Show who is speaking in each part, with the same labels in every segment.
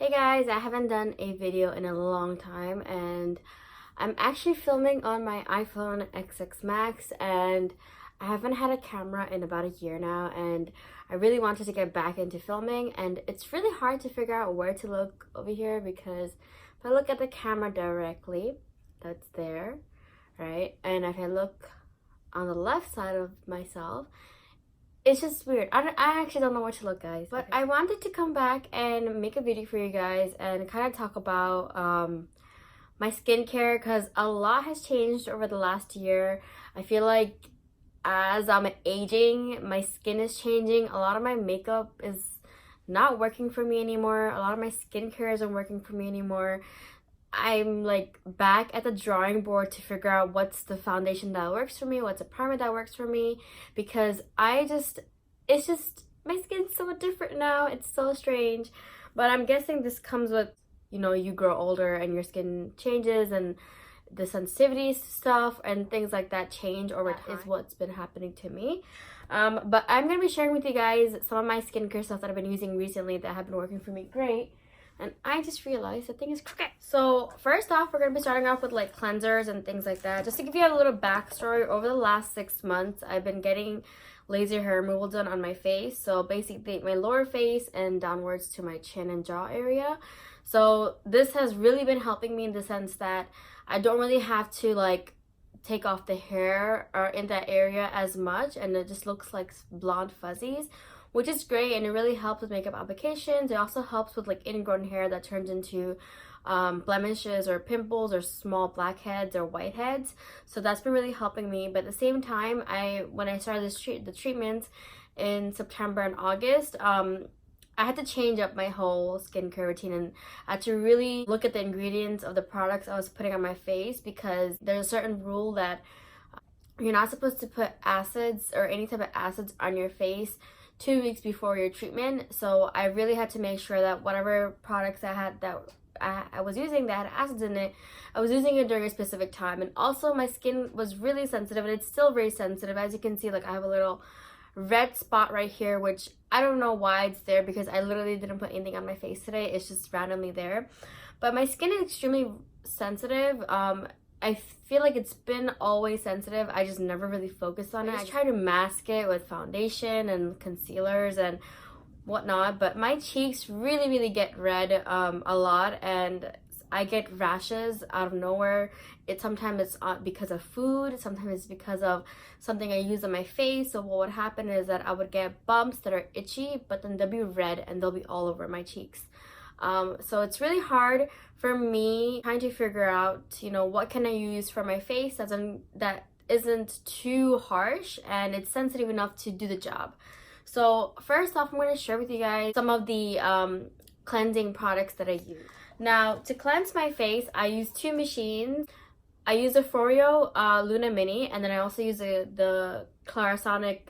Speaker 1: Hey guys, I haven't done a video in a long time and I'm actually filming on my iPhone XX Max and I haven't had a camera in about a year now and I really wanted to get back into filming and it's really hard to figure out where to look over here because if I look at the camera directly, that's there, right? And if I look on the left side of myself, it's just weird. I actually don't know where to look, guys. But I wanted to come back and make a video for you guys and kind of talk about my skincare because a lot has changed over the last year. I feel like as I'm aging, my skin is changing. A lot of my makeup is not working for me anymore. A lot of my skincare isn't working for me anymore. I'm like back at the drawing board to figure out what's the foundation that works for me, what's a primer that works for me, because it's just my skin's so different now. It's so strange, but I'm guessing this comes with, you grow older and your skin changes and the sensitivities to stuff and things like that change over time. Is what's been happening to me. But I'm gonna be sharing with you guys some of my skincare stuff that I've been using recently that have been working for me great. And I just realized the thing is crooked. So first off, we're going to be starting off with like cleansers and things like that. Just to give you a little backstory, over the last 6 months, I've been getting laser hair removal done on my face. So basically my lower face and downwards to my chin and jaw area. So this has really been helping me in the sense that I don't really have to like take off the hair or in that area as much. And it just looks like blonde fuzzies, which is great, and it really helps with makeup applications. It also helps with like ingrown hair that turns into blemishes or pimples or small blackheads or whiteheads. So that's been really helping me. But at the same time, when I started the treatments in September and August, I had to change up my whole skincare routine, and I had to really look at the ingredients of the products I was putting on my face, because there's a certain rule that you're not supposed to put acids or any type of acids on your face 2 weeks before your treatment. So I really had to make sure that whatever products I had that I was using that had acids in it, I was using it during a specific time. And also my skin was really sensitive, and it's still very sensitive. As you can see, like I have a little red spot right here, which I don't know why it's there because I literally didn't put anything on my face today. It's just randomly there. But my skin is extremely sensitive. I feel like it's been always sensitive. I just never really focused on it. I try to mask it with foundation and concealers and whatnot, but my cheeks really get red a lot, and I get rashes out of nowhere. Sometimes it's because of food, sometimes it's because of something I use on my face. So what would happen is that I would get bumps that are itchy, but then they'll be red and they'll be all over my cheeks. So it's really hard for me trying to figure out, what can I use for my face that isn't too harsh and it's sensitive enough to do the job. So first off, I'm going to share with you guys some of the cleansing products that I use. Now, to cleanse my face, I use 2 machines. I use the Foreo Luna Mini, and then I also use the Clarisonic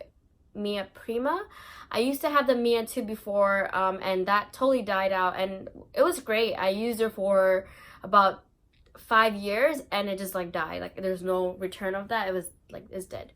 Speaker 1: Mia Prima. I used to have the Mia 2 before, and that totally died out, and it was great. I used it for about 5 years, and it just like died. Like there's no return of that. It was like, it's dead.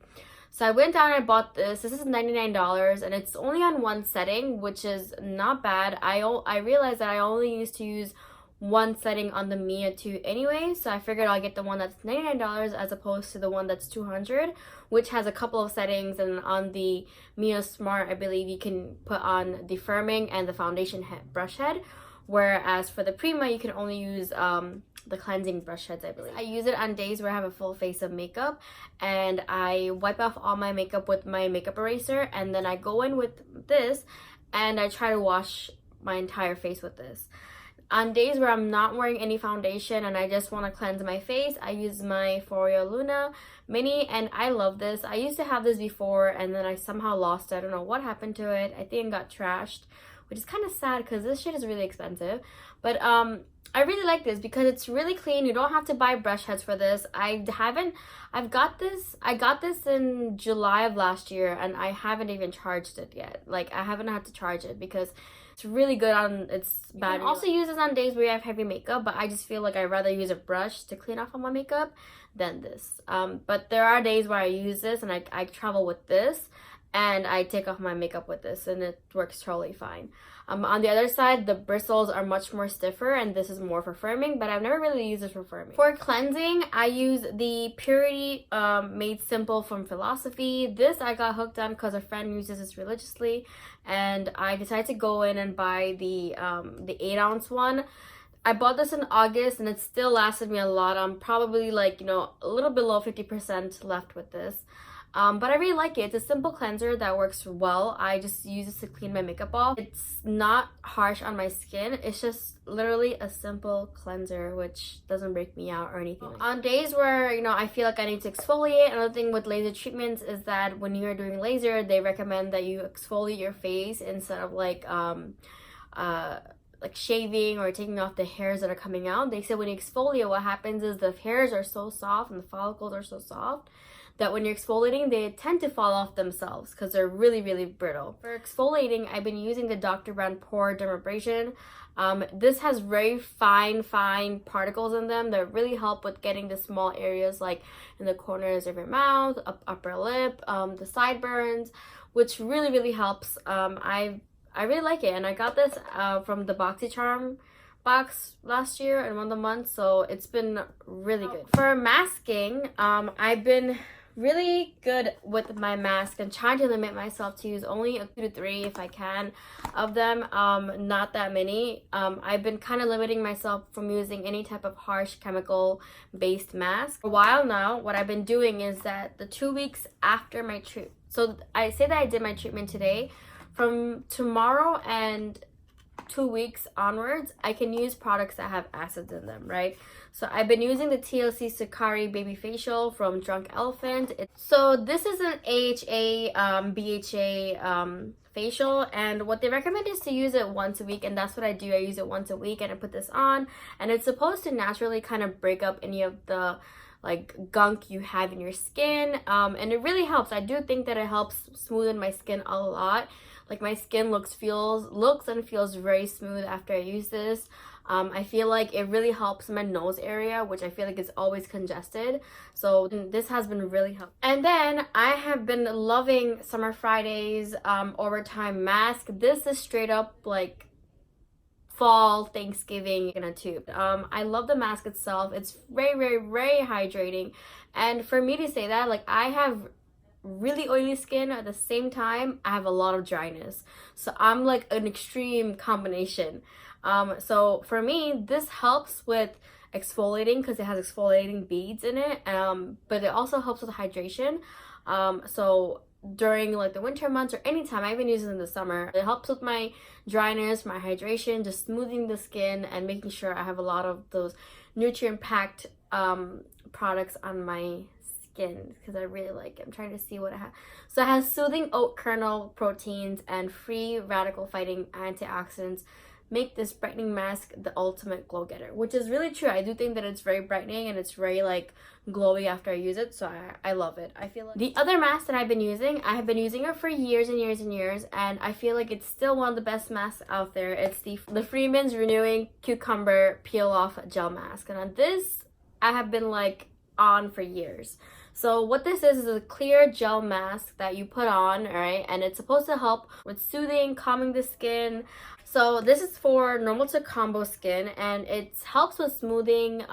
Speaker 1: So I went down and I bought this. This is $99, and it's only on one setting, which is not bad. I realized that I only used to use one setting on the Mia 2 anyway, so I figured I'll get the one that's $99 as opposed to the one that's $200, which has a couple of settings. And on the Mia Smart, I believe you can put on the firming and the foundation brush head, whereas for the Prima you can only use the cleansing brush heads, I believe. I use it on days where I have a full face of makeup, and I wipe off all my makeup with my makeup eraser, and then I go in with this and I try to wash my entire face with this. On days where I'm not wearing any foundation and I just want to cleanse my face, I use my Foreo Luna Mini, and I love this. I used to have this before, and then I somehow lost it. I don't know what happened to it. I think it got trashed, which is kind of sad because this shit is really expensive. But I really like this because it's really clean. You don't have to buy brush heads for this. I got this in July of last year, and I haven't even charged it yet. Like I haven't had to charge it because it's really good on its battery. You can also use this on days where you have heavy makeup, but I just feel like I'd rather use a brush to clean off all my makeup than this. But there are days where I use this and I travel with this, and I take off my makeup with this, and it works totally fine. On the other side, the bristles are much more stiffer, and this is more for firming, but I've never really used this for firming. For cleansing, I use the Purity Made Simple from Philosophy. This I got hooked on because a friend uses this religiously, and I decided to go in and buy the 8-ounce one. I bought this in August, and it still lasted me a lot. I'm probably like, you know, a little below 50% left with this. But I really like it. It's a simple cleanser that works well. I just use this to clean my makeup off. It's not harsh on my skin. It's just literally a simple cleanser, which doesn't break me out or anything. On days where, you know, I feel like I need to exfoliate, another thing with laser treatments is that when you're doing laser, they recommend that you exfoliate your face instead of like shaving or taking off the hairs that are coming out. They say when you exfoliate, what happens is the hairs are so soft and the follicles are so soft that when you're exfoliating, they tend to fall off themselves because they're really, really brittle. For exfoliating, I've been using the Brandt PoreDermabrasion. This has very fine particles in them that really help with getting the small areas like in the corners of your mouth, upper lip, the sideburns, which really, really helps. I really like it, and I got this from the BoxyCharm box last year in one of the months, so it's been really good. For masking, I've been really good with my mask and trying to limit myself to use only 2 to 3 if I can of them, not that many. I've been kind of limiting myself from using any type of harsh chemical based mask. For a while now, what I've been doing is that the 2 weeks after my treatment, so I say that I did my treatment today, from tomorrow and 2 weeks onwards, I can use products that have acids in them, right? So I've been using the TLC Sakari Baby Facial from Drunk Elephant. So this is an AHA, BHA facial, and what they recommend is to use it once a week, and that's what I do. I use it once a week, and I put this on, and it's supposed to naturally kind of break up any of the like gunk you have in your skin, and it really helps. I do think that it helps smoothen my skin a lot. Like my skin looks and feels very smooth after I use this. I feel like it really helps my nose area, which I feel like is always congested. So this has been really helpful. And then I have been loving Summer Fridays Overtime Mask. This is straight up like fall Thanksgiving in a tube. I love the mask itself. It's very, very, very hydrating. And for me to say that, like, I have really oily skin at the same time I have a lot of dryness, so I'm like an extreme combination. So for me, this helps with exfoliating because it has exfoliating beads in it, but it also helps with hydration. So during like the winter months or anytime, I've been using it in the summer, it helps with my dryness, my hydration, just smoothing the skin and making sure I have a lot of those nutrient packed products on my skin because I really like it. I'm trying to see what it has. So it has soothing oat kernel proteins and free radical fighting antioxidants. Make this brightening mask the ultimate glow getter, which is really true. I do think that it's very brightening and it's very like glowy after I use it, so I love it. I feel like the other mask that I've been using, I have been using it for years and years and years, and I feel like it's still one of the best masks out there. It's the Freeman's Renewing Cucumber Peel Off Gel Mask, and on this I have been like on for years. So what this is a clear gel mask that you put on, right? And it's supposed to help with soothing, calming the skin. So this is for normal to combo skin, and it helps with smoothing,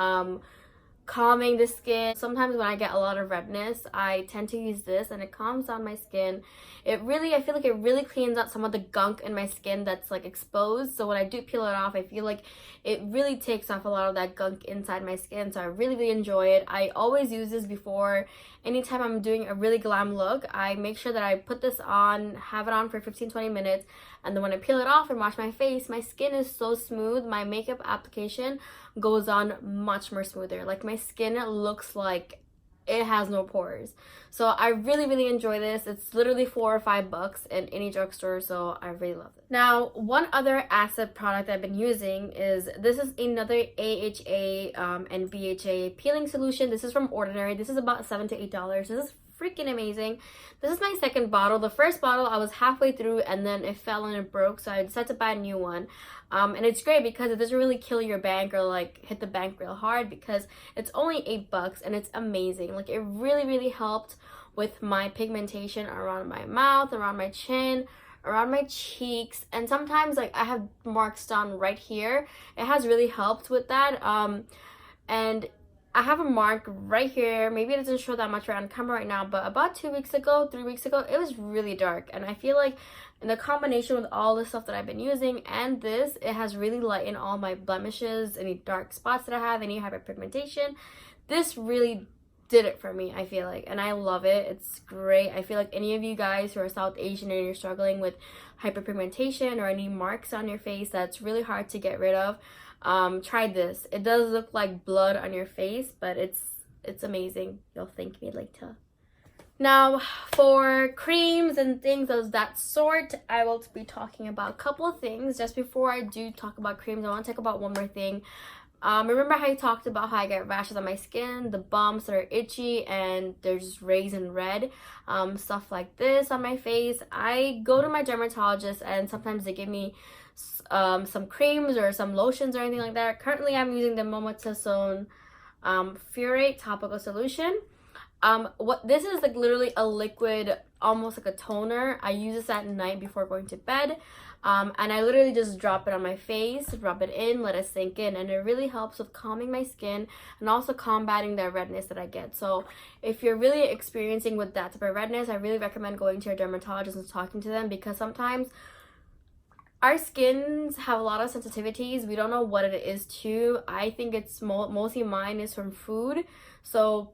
Speaker 1: calming the skin. Sometimes when I get a lot of redness, I tend to use this and it calms down my skin. I feel like it really cleans out some of the gunk in my skin that's like exposed. So when I do peel it off, I feel like it really takes off a lot of that gunk inside my skin. So I really, really enjoy it. I always use this before. Anytime I'm doing a really glam look, I make sure that I put this on, have it on for 15-20 minutes, and then when I peel it off and wash my face, my skin is so smooth. My makeup application goes on much more smoother. Like my skin looks like it has no pores. So I really, really enjoy this. It's literally $4 or $5 in any drugstore, so I really love it. Now, one other acid product I've been using is, this is another AHA and BHA peeling solution. This is from Ordinary. This is about $7 to $8. This is freaking amazing. This is my second bottle. The first bottle I was halfway through and then it fell and it broke, so I decided to buy a new one. And it's great because it doesn't really kill your bank or like hit the bank real hard, because it's only $8 and it's amazing. Like it really, really helped with my pigmentation around my mouth, around my chin, around my cheeks, and sometimes like I have marks down right here. It has really helped with that. And I have a mark right here. Maybe it doesn't show that much right on camera right now, but about 2 weeks ago, 3 weeks ago, it was really dark. And I feel like in the combination with all the stuff that I've been using and this, it has really lightened all my blemishes, any dark spots that I have, any hyperpigmentation. This really did it for me, I feel like, and I love it. It's great. I feel like any of you guys who are South Asian and you're struggling with hyperpigmentation or any marks on your face that's really hard to get rid of, try this. It does look like blood on your face, but it's amazing. You'll thank me later. Now, for creams and things of that sort, I will be talking about a couple of things. Just before I do talk about creams, I want to talk about one more thing. Remember how I talked about how I get rashes on my skin, the bumps that are itchy and they're just raised in red, stuff like this on my face. I go to my dermatologist and sometimes they give me some creams or some lotions or anything like that. Currently, I'm using the Mometasone Furet Topical Solution. What this is like literally a liquid, almost like a toner. I use this at night before going to bed. And I literally just drop it on my face, rub it in, let it sink in, and it really helps with calming my skin and also combating the redness that I get. So if you're really experiencing with that type of redness, I really recommend going to your dermatologist and talking to them, because sometimes our skins have a lot of sensitivities. We don't know what it is too. I think it's mostly mine is from food. So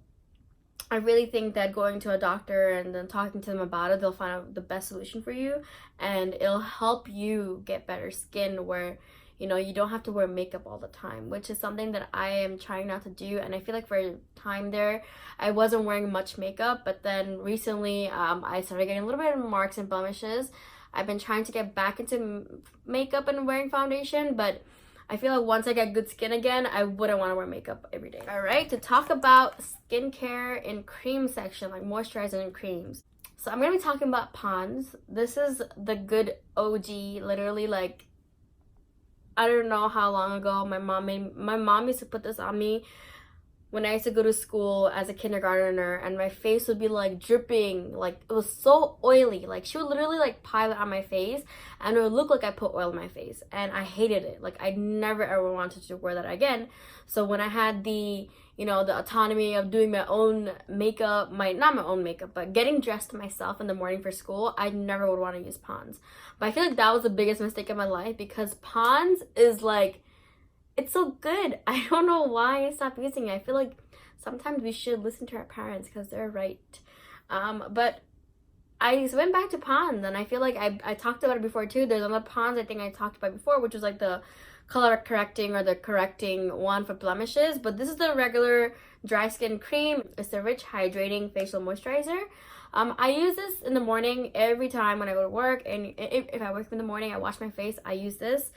Speaker 1: I really think that going to a doctor and then talking to them about it, they'll find out the best solution for you, and it'll help you get better skin where, you know, you don't have to wear makeup all the time, which is something that I am trying not to do. And I feel like for a time there, I wasn't wearing much makeup, but then recently I started getting a little bit of marks and blemishes. I've been trying to get back into makeup and wearing foundation, but I feel like once I get good skin again, I wouldn't want to wear makeup every day. All right, to talk about skincare and cream section, like moisturizer and creams. So I'm going to be talking about Pond's. This is the good OG, literally like, I don't know how long ago my mom used to put this on me when I used to go to school as a kindergartner, and my face would be like dripping, like it was so oily. Like she would literally like pile it on my face and it would look like I put oil on my face, and I hated it. Like I never ever wanted to wear that again. So when I had the, you know, the autonomy of doing my own makeup, not my own makeup, but getting dressed myself in the morning for school, I never would want to use Pond's. But I feel like that was the biggest mistake in my life, because Pond's is like, it's so good. I don't know why I stopped using it. I feel like sometimes we should listen to our parents because they're right. But I went back to Pond's, and I feel like I talked about it before too. There's another Pond's I think I talked about before, which was like the color correcting or the correcting one for blemishes. But this is the regular dry skin cream. It's the rich hydrating facial moisturizer. I use this in the morning every time when I go to work, and if I work in the morning, I wash my face, I use this.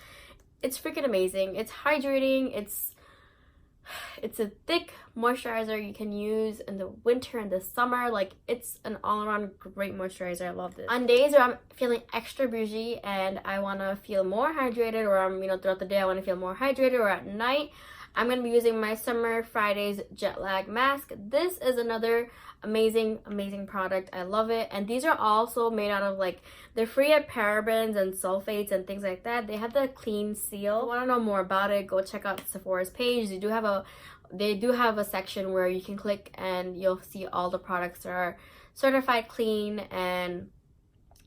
Speaker 1: It's freaking amazing. It's hydrating. It's a thick moisturizer you can use in the winter and the summer. Like, it's an all-around great moisturizer. I love this. On days where I'm feeling extra bougie and I want to feel more hydrated, or I'm, you know, throughout the day I want to feel more hydrated, or at night, I'm going to be using my Summer Fridays Jet Lag Mask. This is another amazing product. I love it. And these are also made out of, like, they're free of parabens and sulfates and things like that. They have the clean seal. If you want to know more about it, go check out Sephora's page. They do have a section where you can click and you'll see all the products that are certified clean, and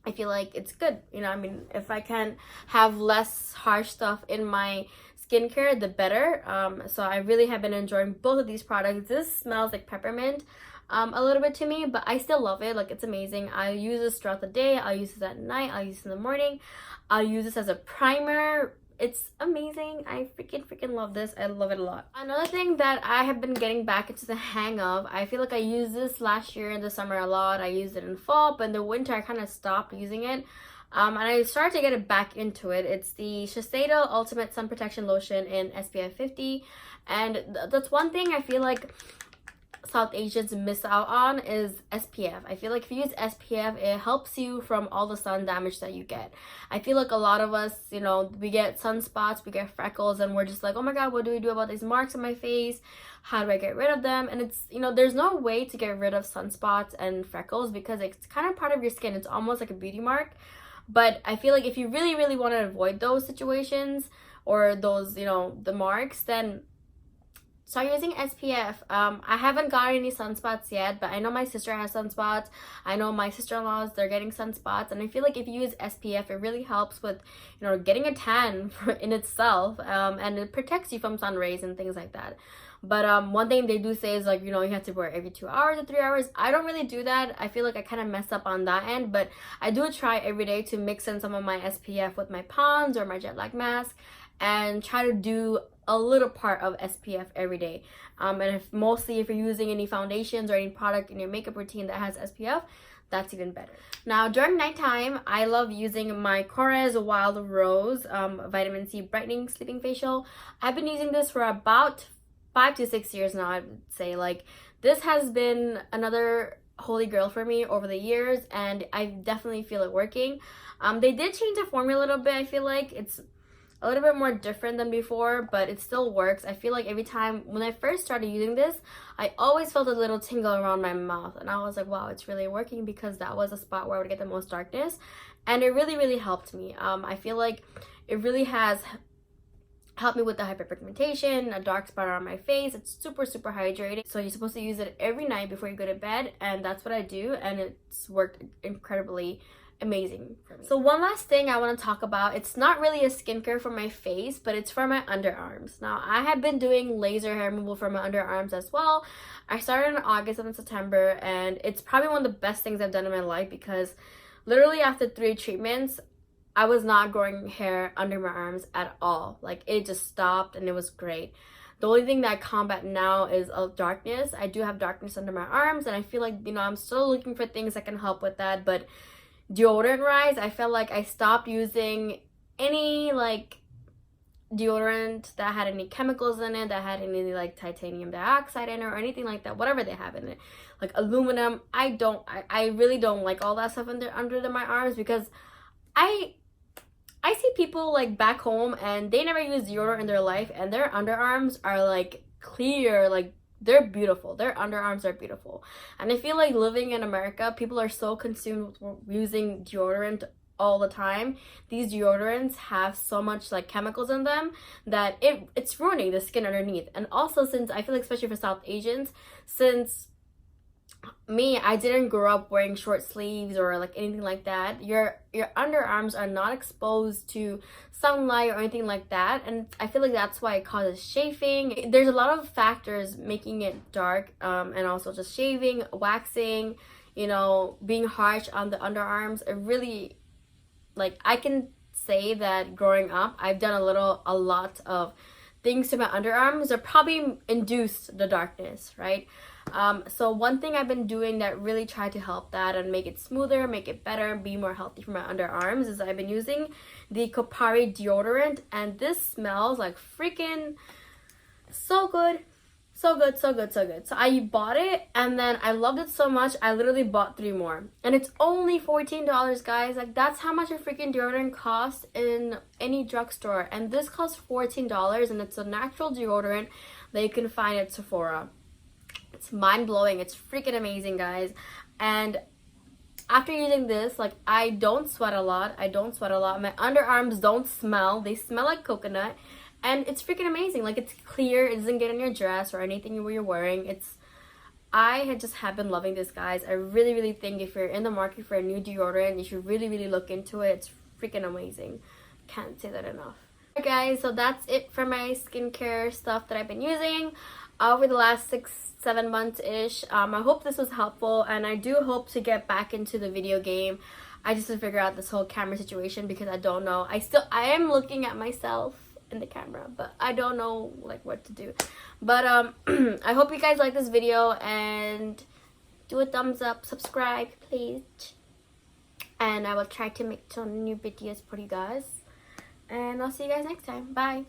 Speaker 1: I feel like it's good. You know, I mean, if I can have less harsh stuff in my skincare, the better. So I really have been enjoying both of these products. This smells like peppermint a little bit to me, but I still love it. Like, it's amazing. I use this throughout the day. I'll use this at night. I'll use this in the morning. I'll use this as a primer. It's amazing. I freaking love this. I love it a lot. Another thing that I have been getting back into the hang of, I feel like I used this last year in the summer a lot. I used it in fall, but in the winter I kind of stopped using it. And I started to get it back into it. It's the Sheseido Ultimate Sun Protection Lotion in SPF 50. And that's one thing I feel like South Asians miss out on is SPF. I feel like if you use SPF, it helps you from all the sun damage that you get. I feel like a lot of us, you know, we get sunspots, we get freckles, and we're just like, oh my god, what do we do about these marks on my face? How do I get rid of them? And it's, you know, there's no way to get rid of sunspots and freckles because it's kind of part of your skin. It's almost like a beauty mark. But I feel like if you really, really want to avoid those situations or those, you know, the marks, then start using SPF. I haven't got any sunspots yet, but I know my sister has sunspots. I know my sister-in-laws, they're getting sunspots, and I feel like if you use SPF, it really helps with, you know, getting a tan in itself, and it protects you from sun rays and things like that. But one thing they do say is, like, you know, you have to wear it every 2 hours or 3 hours. I don't really do that. I feel like I kind of mess up on that end, but I do try every day to mix in some of my SPF with my Pond's or my jet lag mask, and try to do a little part of SPF every day. And if you're using any foundations or any product in your makeup routine that has SPF, that's even better. Now during nighttime, I love using my Korres Wild Rose Vitamin C Brightening Sleeping Facial. I've been using this for about 5 to 6 years now, I would say. Like, this has been another holy grail for me over the years, and I definitely feel it working. They did change the formula a little bit. I feel like it's a little bit more different than before, but it still works. I feel like every time when I first started using this, I always felt a little tingle around my mouth, and I was like, wow, it's really working, because that was a spot where I would get the most darkness, and it really, really helped me. I feel like it really has helped me with the hyperpigmentation, a dark spot on my face. It's super, super hydrating. So you're supposed to use it every night before you go to bed, and that's what I do, and it's worked incredibly amazing for me. So one last thing I want to talk about, it's not really a skincare for my face, but it's for my underarms. Now, I have been doing laser hair removal for my underarms as well. I started in August and September, and it's probably one of the best things I've done in my life, because literally after 3 treatments, I was not growing hair under my arms at all. Like, it just stopped, and it was great. The only thing that I combat now is darkness. I do have darkness under my arms, and I feel like, you know, I'm still looking for things that can help with that. But deodorant-wise, I felt like I stopped using any, like, deodorant that had any chemicals in it, that had any, like, titanium dioxide in it or anything like that, whatever they have in it, like aluminum. I really don't like all that stuff under my arms, because I see people, like, back home, and they never use deodorant in their life, and their underarms are, like, clear, like, they're beautiful. Their underarms are beautiful. And I feel like living in America, people are so consumed with using deodorant all the time. These deodorants have so much, like, chemicals in them that it's ruining the skin underneath. And also, since I feel like, especially for South Asians, since I didn't grow up wearing short sleeves or, like, anything like that, your underarms are not exposed to sunlight or anything like that, and I feel like that's why it causes chafing. There's a lot of factors making it dark, and also just shaving, waxing, you know, being harsh on the underarms. It really, like, I can say that growing up, I've done a lot of things to my underarms that probably induced the darkness, right? So one thing I've been doing that really tried to help that and make it smoother, make it better, be more healthy for my underarms, is I've been using the Kopari deodorant, and this smells like freaking so good. So good, so good, so good. So I bought it, and then I loved it so much, I literally bought 3 more. And it's only $14, guys. Like, that's how much a freaking deodorant costs in any drugstore. And this costs $14, and it's a natural deodorant that you can find at Sephora. It's mind-blowing. It's freaking amazing, guys. And after using this, like, I don't sweat a lot. My underarms don't smell. They smell like coconut. And it's freaking amazing. Like, it's clear. It doesn't get in your dress or anything you're wearing. I just have been loving this, guys. I really, really think if you're in the market for a new deodorant, you should really, really look into it. It's freaking amazing. Can't say that enough. Alright, guys, so that's it for my skincare stuff that I've been using over the last 6-7 months-ish. I hope this was helpful, and I do hope to get back into the video game. I just have to figure out this whole camera situation, because I don't know. I am looking at myself in the camera, but I don't know, like, what to do. But I hope you guys like this video, and do a thumbs up, subscribe, please, and I will try to make some new videos for you guys, and I'll see you guys next time. Bye.